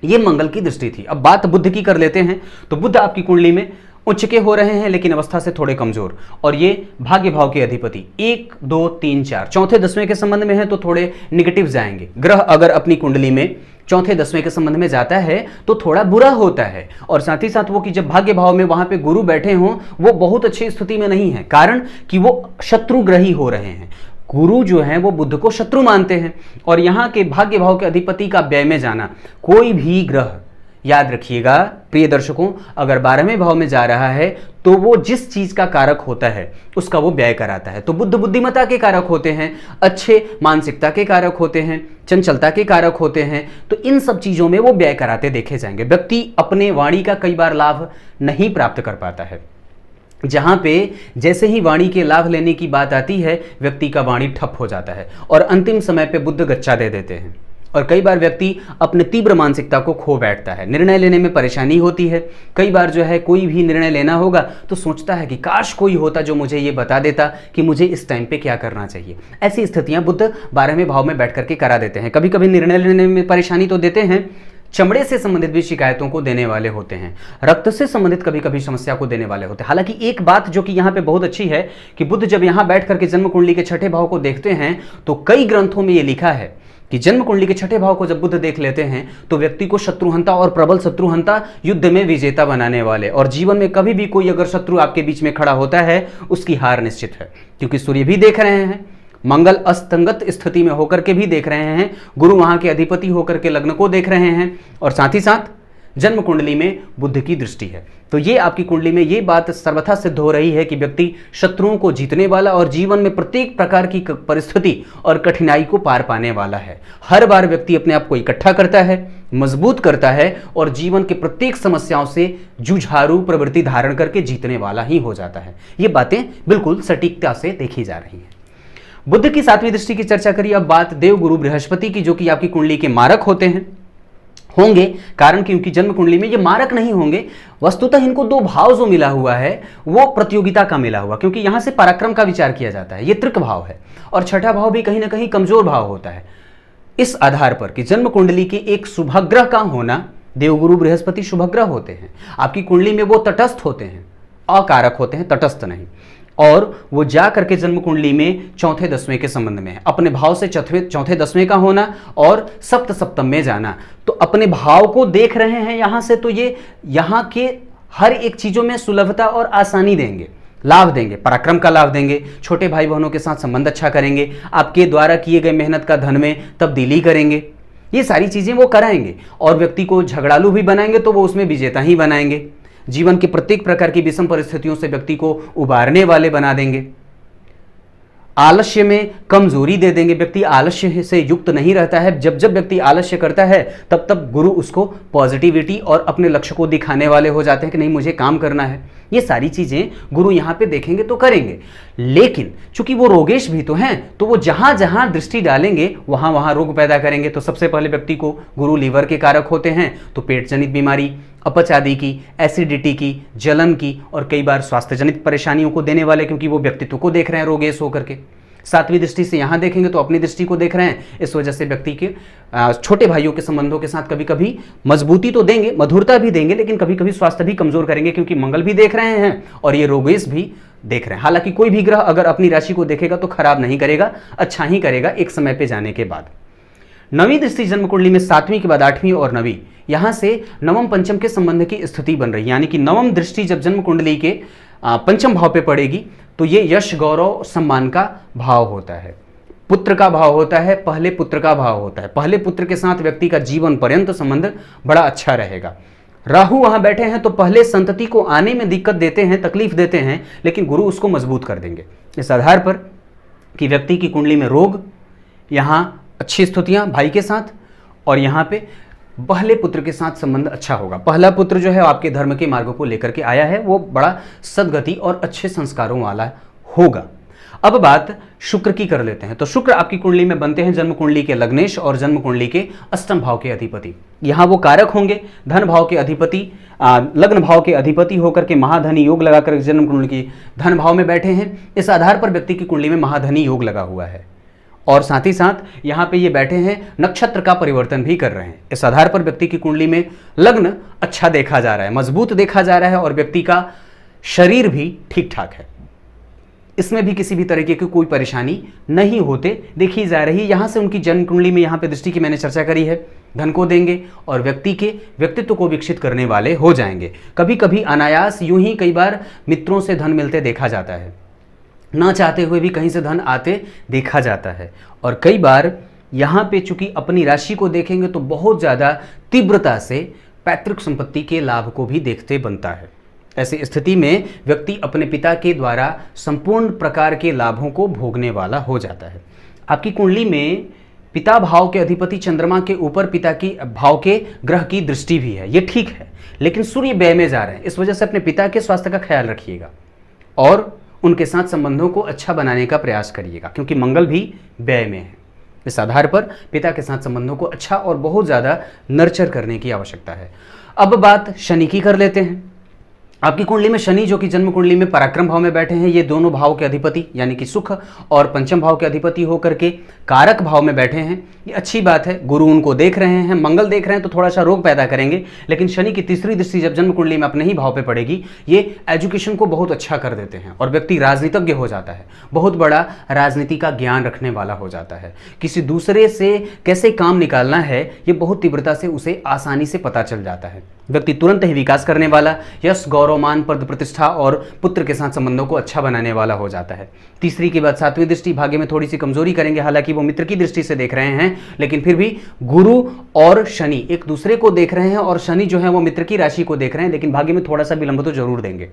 ये मंगल की दृष्टि थी। अब बात बुध की कर लेते हैं। तो बुध आपकी कुंडली में उच्च के हो रहे हैं लेकिन अवस्था से थोड़े कमजोर, और ये भाग्य भाव के अधिपति 1 2 3 4 चौथे 10वें के संबंध में है तो थोड़े निगेटिव जाएंगे। ग्रह अगर अपनी कुंडली में चौथे 10वें के संबंध में जाता है तो थोड़ा बुरा होता है। और साथ ही साथ वो कि जब भाग्य भाव में वहां पे गुरु बैठे हों वो बहुत अच्छी स्थिति में नहीं है, कारण कि वो शत्रुग्रही हो रहे हैं। गुरु जो है वो बुध को शत्रु मानते हैं और यहाँ के भाग्य भाव के अधिपति का व्यय में जाना, कोई भी ग्रह याद रखिएगा प्रिय दर्शकों, अगर 12वें भाव में जा रहा है तो वो जिस चीज का कारक होता है उसका वो व्यय कराता है। तो बुध बुद्धिमत्ता के कारक होते हैं, अच्छे मानसिकता के कारक होते हैं, चंचलता के कारक होते हैं, तो इन सब चीजों में वो व्यय कराते देखे जाएंगे। व्यक्ति अपने वाणी का कई बार लाभ नहीं प्राप्त कर पाता है। जहां पे जैसे ही वाणी के लाभ लेने की बात आती है व्यक्ति का वाणी ठप हो जाता है और अंतिम समय पे बुध गच्चा दे देते हैं। और कई बार व्यक्ति अपने तीव्र मानसिकता को खो बैठता है, निर्णय लेने में परेशानी होती है। कई बार जो है कोई भी निर्णय लेना होगा तो सोचता है कि काश कोई होता जो मुझे ये बता देता कि मुझे इस टाइम पे क्या करना चाहिए। ऐसी स्थितियां बुध 12वें भाव में बैठ करके करा देते हैं। कभी कभी निर्णय लेने में परेशानी तो देते हैं, चमड़े से संबंधित भी शिकायतों को देने वाले होते हैं, रक्त से संबंधित कभी कभी समस्या को देने वाले होते हैं। हालांकि एक बात जो कि यहाँ पे बहुत अच्छी है कि बुध जब यहाँ बैठ करके जन्म कुंडली के छठे भाव को देखते हैं तो कई ग्रंथों में ये लिखा है कि जन्म कुंडली के छठे भाव को जब बुध देख लेते हैं तो व्यक्ति को शत्रुहंता और प्रबल शत्रुहंता युद्ध में विजेता बनाने वाले, और जीवन में कभी भी कोई अगर शत्रु आपके बीच में खड़ा होता है उसकी हार निश्चित है। क्योंकि सूर्य भी देख रहे हैं, मंगल अस्तंगत स्थिति में होकर के भी देख रहे हैं, गुरु वहां के अधिपति होकर के लग्न को देख रहे हैं, और साथ ही साथ जन्म कुंडली में बुध की दृष्टि है। तो ये आपकी कुंडली में ये बात सर्वथा सिद्ध हो रही है कि व्यक्ति शत्रुओं को जीतने वाला और जीवन में प्रत्येक प्रकार की परिस्थिति और कठिनाई को पार पाने वाला है। हर बार व्यक्ति अपने आप को इकट्ठा करता है, मजबूत करता है और जीवन के प्रत्येक समस्याओं से जुझारू प्रवृत्ति धारण करके जीतने वाला ही हो जाता है। ये बातें बिल्कुल सटीकता से देखी जा रही हैं। बुध की 7वीं दृष्टि की चर्चा करिए। अब बात देव गुरु बृहस्पति की, जो कि आपकी कुंडली के मारक होंगे, कारण क्योंकि जन्म कुंडली में ये मारक नहीं होंगे। वस्तुतः इनको 2 भाव जो मिला हुआ है वो प्रतियोगिता का मिला हुआ, क्योंकि यहां से पराक्रम का विचार किया जाता है। ये तृक भाव है और छठा भाव भी कहीं ना कहीं कमजोर भाव होता है। इस आधार पर कि जन्म कुंडली के एक शुभग्रह का होना, देवगुरु बृहस्पति शुभग्रह होते हैं, आपकी कुंडली में वो तटस्थ होते हैं, अकारक होते हैं, तटस्थ नहीं, और वो जा करके जन्म कुंडली में चौथे 10वें के संबंध में है। अपने भाव से चौथे 10वें का होना और सप्तम में जाना, तो अपने भाव को देख रहे हैं यहां से, तो ये यहां के हर एक चीजों में सुलभता और आसानी देंगे, लाभ देंगे, पराक्रम का लाभ देंगे, छोटे भाई बहनों के साथ संबंध अच्छा करेंगे, आपके द्वारा किए गए मेहनत का धन में तब्दीली करेंगे। ये सारी चीजें वो कराएंगे और व्यक्ति को झगड़ालू भी बनाएंगे तो वो उसमें विजेता ही बनाएंगे। जीवन की प्रत्येक प्रकार की विषम परिस्थितियों से व्यक्ति को उबारने वाले बना देंगे। आलस्य में कमजोरी दे देंगे। व्यक्ति आलस्य से युक्त नहीं रहता है। जब जब व्यक्ति आलस्य करता है तब तब गुरु उसको पॉजिटिविटी और अपने लक्ष्य को दिखाने वाले हो जाते हैं कि नहीं, मुझे काम करना है। ये सारी चीजें गुरु यहां पे देखेंगे तो करेंगे। लेकिन चूंकि वो रोगेश भी तो हैं, तो वो जहां जहां दृष्टि डालेंगे वहां वहां रोग पैदा करेंगे। तो सबसे पहले व्यक्ति को गुरु लीवर के कारक होते हैं, तो पेट जनित बीमारी, अपच आदि की, एसिडिटी की, जलन की और कई बार स्वास्थ्य जनित परेशानियों को देने वाले, क्योंकि वो व्यक्तित्व को देख रहे हैं रोगेश होकर के। सातवीं दृष्टि से यहां देखेंगे तो अपनी दृष्टि को देख रहे हैं। इस वजह से व्यक्ति के छोटे भाइयों के संबंधों के साथ कभी कभी मजबूती तो देंगे, मधुरता भी देंगे, लेकिन कभी कभी स्वास्थ्य भी कमजोर करेंगे, क्योंकि मंगल भी देख रहे हैं और ये रोगेश भी देख रहे हैं। हालांकि कोई भी ग्रह अगर अपनी राशि को देखेगा तो खराब नहीं करेगा, अच्छा ही करेगा एक समय पे जाने के बाद। नवीं दृष्टि जन्म कुंडली में 7वीं के बाद 8वीं और 9वीं, यहां से नवम पंचम के संबंध की स्थिति बन रही है। यानी कि नवम दृष्टि जब जन्म कुंडली के पंचम भाव पे पड़ेगी तो ये यश गौरव सम्मान का भाव होता है, पुत्र का भाव होता है, पहले पुत्र का भाव होता है। पहले पुत्र के साथ व्यक्ति का जीवन पर्यंत संबंध बड़ा अच्छा रहेगा। राहु वहां बैठे हैं तो पहले संतति को आने में दिक्कत देते हैं, तकलीफ देते हैं, लेकिन गुरु उसको मजबूत कर देंगे। इस आधार पर कि व्यक्ति की कुंडली में रोग, यहां अच्छी स्थितियां भाई के साथ, और यहां पे पहले पुत्र के साथ संबंध अच्छा होगा। पहला पुत्र जो है आपके धर्म के मार्गों को लेकर के आया है, वो बड़ा सद्गति और अच्छे संस्कारों वाला होगा। अब बात शुक्र की कर लेते हैं। तो शुक्र आपकी कुंडली में बनते हैं जन्म कुंडली के लग्नेश और जन्म कुंडली के अष्टम भाव के अधिपति। यहां वो कारक होंगे धन भाव के अधिपति, लग्न भाव के अधिपति होकर के महाधनी योग लगाकर जन्म कुंडली की धन भाव में बैठे हैं। इस आधार पर व्यक्ति की कुंडली में महाधनी योग लगा हुआ है, और साथ ही साथ यहाँ पे ये बैठे हैं नक्षत्र का परिवर्तन भी कर रहे हैं। इस आधार पर व्यक्ति की कुंडली में लग्न अच्छा देखा जा रहा है, मजबूत देखा जा रहा है, और व्यक्ति का शरीर भी ठीक ठाक है। इसमें भी किसी भी तरीके की कोई परेशानी नहीं होते देखी जा रही है। यहाँ से उनकी जन्म कुंडली में यहाँ पे दृष्टि की मैंने चर्चा करी है, धन को देंगे और व्यक्ति के व्यक्तित्व को विकसित करने वाले हो जाएंगे। कभी कभी अनायास यूं ही कई बार मित्रों से धन मिलते देखा जाता है, ना चाहते हुए भी कहीं से धन आते देखा जाता है। और कई बार यहाँ पे चूंकि अपनी राशि को देखेंगे तो बहुत ज़्यादा तीव्रता से पैतृक संपत्ति के लाभ को भी देखते बनता है। ऐसी स्थिति में व्यक्ति अपने पिता के द्वारा संपूर्ण प्रकार के लाभों को भोगने वाला हो जाता है। आपकी कुंडली में पिता भाव के अधिपति चंद्रमा के ऊपर पिता की भाव के ग्रह की दृष्टि भी है, ये ठीक है, लेकिन सूर्य व्यय में जा रहे हैं। इस वजह से अपने पिता के स्वास्थ्य का ख्याल रखिएगा और उनके साथ संबंधों को अच्छा बनाने का प्रयास करिएगा, क्योंकि मंगल भी व्यय में है। इस आधार पर पिता के साथ संबंधों को अच्छा और बहुत ज़्यादा नर्चर करने की आवश्यकता है। अब बात शनि की कर लेते हैं। आपकी कुंडली में शनि जो कि जन्म कुंडली में पराक्रम भाव में बैठे हैं, ये दोनों भाव के अधिपति यानी कि सुख और पंचम भाव के अधिपति होकर के कारक भाव में बैठे हैं। ये अच्छी बात है, गुरु उनको देख रहे हैं, मंगल देख रहे हैं, तो थोड़ा सा रोग पैदा करेंगे। लेकिन शनि की तीसरी दृष्टि जब जन्म कुंडली में अपने ही भाव पे पड़ेगी, ये एजुकेशन को बहुत अच्छा कर देते हैं और व्यक्ति राजनीतिज्ञ हो जाता है, बहुत बड़ा राजनीति का ज्ञान रखने वाला हो जाता है। किसी दूसरे से कैसे काम निकालना है ये बहुत तीव्रता से उसे आसानी से पता चल जाता है। व्यक्ति तुरंत ही विकास करने वाला, यश गौरव मान पद प्रतिष्ठा और पुत्र के साथ संबंधों को अच्छा बनाने वाला हो जाता है। तीसरी के बाद सातवीं दृष्टि भाग्य में थोड़ी सी कमजोरी करेंगे, हालांकि वो मित्र की दृष्टि से देख रहे हैं, लेकिन फिर भी गुरु और शनि एक दूसरे को देख रहे हैं और शनि जो है वो मित्र की राशि को देख रहे हैं, लेकिन भाग्य में थोड़ा सा विलंब तो जरूर देंगे।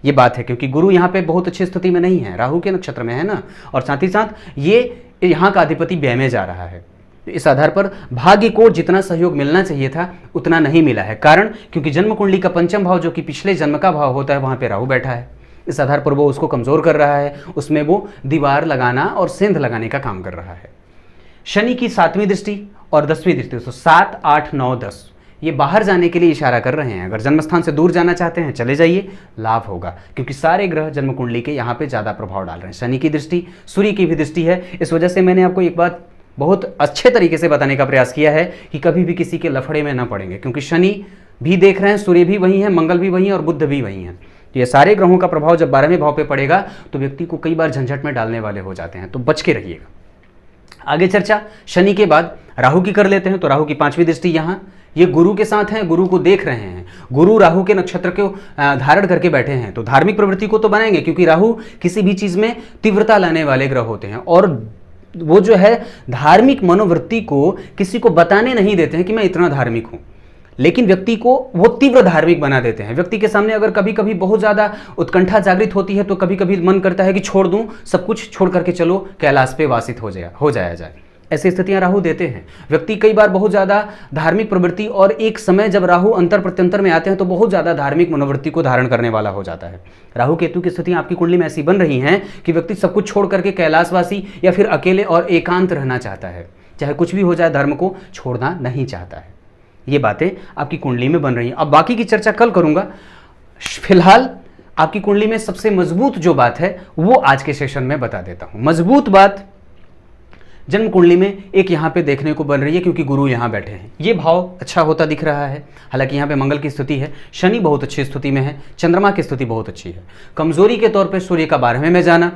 ये बात है क्योंकि गुरु यहाँ पे बहुत अच्छी स्थिति में नहीं है, राहु के नक्षत्र में है ना, और साथ ही साथ ये यहाँ का अधिपति व्यय में जा रहा है। इस आधार पर भाग्य को जितना सहयोग मिलना चाहिए था उतना नहीं मिला है। कारण क्योंकि जन्म कुंडली का पंचम भाव जो कि पिछले जन्म का भाव होता है, वहां पे राहु बैठा है। इस आधार पर वो उसको कमजोर कर रहा है, उसमें वो दीवार लगाना और सेंध लगाने का काम कर रहा है। शनि की सातवीं दृष्टि और 10वीं दृष्टि, तो 7, 8, 9, 10 ये बाहर जाने के लिए इशारा कर रहे हैं। अगर जन्मस्थान से दूर जाना चाहते हैं चले जाइए, लाभ होगा, क्योंकि सारे ग्रह जन्म कुंडली के यहाँ पे ज्यादा प्रभाव डाल रहे हैं। शनि की दृष्टि सूर्य की भी दृष्टि है। इस वजह से मैंने आपको एक बात बहुत अच्छे तरीके से बताने का प्रयास किया है कि कभी भी किसी के लफड़े में ना पड़ेंगे, क्योंकि शनि भी देख रहे हैं, सूर्य भी वही है, मंगल भी वही है और बुध भी वही है। तो ये सारे ग्रहों का प्रभाव जब 12वें भाव पे पड़ेगा तो व्यक्ति को कई बार झंझट में डालने वाले हो जाते हैं, तो बच के रहिएगा। आगे चर्चा शनि के बाद राहु की कर लेते हैं। तो राहु की 5वीं दृष्टि यहाँ, ये गुरु के साथ है, गुरु को देख रहे हैं। गुरु राहु के नक्षत्र को धारण करके बैठे हैं, तो धार्मिक प्रवृत्ति को तो बनाएंगे, क्योंकि राहु किसी भी चीज में तीव्रता लाने वाले ग्रह होते हैं और वो जो है धार्मिक मनोवृत्ति को किसी को बताने नहीं देते हैं कि मैं इतना धार्मिक हूं। लेकिन व्यक्ति को वो तीव्र धार्मिक बना देते हैं। व्यक्ति के सामने अगर कभी कभी बहुत ज़्यादा उत्कंठा जागृत होती है तो कभी कभी मन करता है कि छोड़ दूं, सब कुछ छोड़ करके चलो कैलाश पे वासित हो जाया जाए। ऐसी स्थितियां राहु देते हैं। व्यक्ति कई बार बहुत ज़्यादा धार्मिक प्रवृत्ति, और एक समय जब राहु अंतर प्रत्यंतर में आते हैं तो बहुत ज़्यादा धार्मिक मनोवृत्ति को धारण करने वाला हो जाता है। राहु केतु की स्थितियां आपकी कुंडली में ऐसी बन रही हैं कि व्यक्ति सब कुछ छोड़ करके कैलाशवासी या फिर अकेले और एकांत रहना चाहता है, चाहे कुछ भी हो जाए धर्म को छोड़ना नहीं चाहता है। ये बातें आपकी कुंडली में बन रही हैं। अब बाकी की चर्चा कल करूंगा। फिलहाल आपकी कुंडली में सबसे मजबूत जो बात है वो आज के सेशन में बता देता हूं। मजबूत बात जन्म कुंडली में एक यहाँ पे देखने को बन रही है, क्योंकि गुरु यहाँ बैठे हैं। ये भाव अच्छा होता दिख रहा है। हालांकि यहाँ पे मंगल की स्थिति है, शनि बहुत अच्छी स्थिति में है, चंद्रमा की स्थिति बहुत अच्छी है। कमजोरी के तौर पे सूर्य का 12वें में जाना,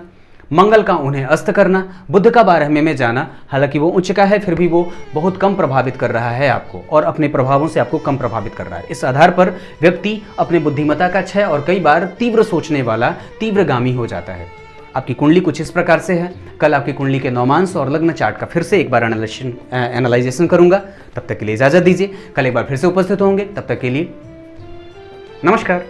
मंगल का उन्हें अस्त करना, बुध का 12वें में जाना। हालांकि वो उच्च का है फिर भी वो बहुत कम प्रभावित कर रहा है आपको, और अपने प्रभावों से आपको कम प्रभावित कर रहा है। इस आधार पर व्यक्ति अपने बुद्धिमत्ता का क्षय और कई बार तीव्र सोचने वाला, तीव्रगामी हो जाता है। आपकी कुंडली कुछ इस प्रकार से है। कल आपकी कुंडली के नौमांश और लग्न चार्ट का फिर से एक बार एनालाइजेशन करूंगा। तब तक के लिए इजाजत दीजिए। कल एक बार फिर से उपस्थित होंगे। तब तक के लिए नमस्कार।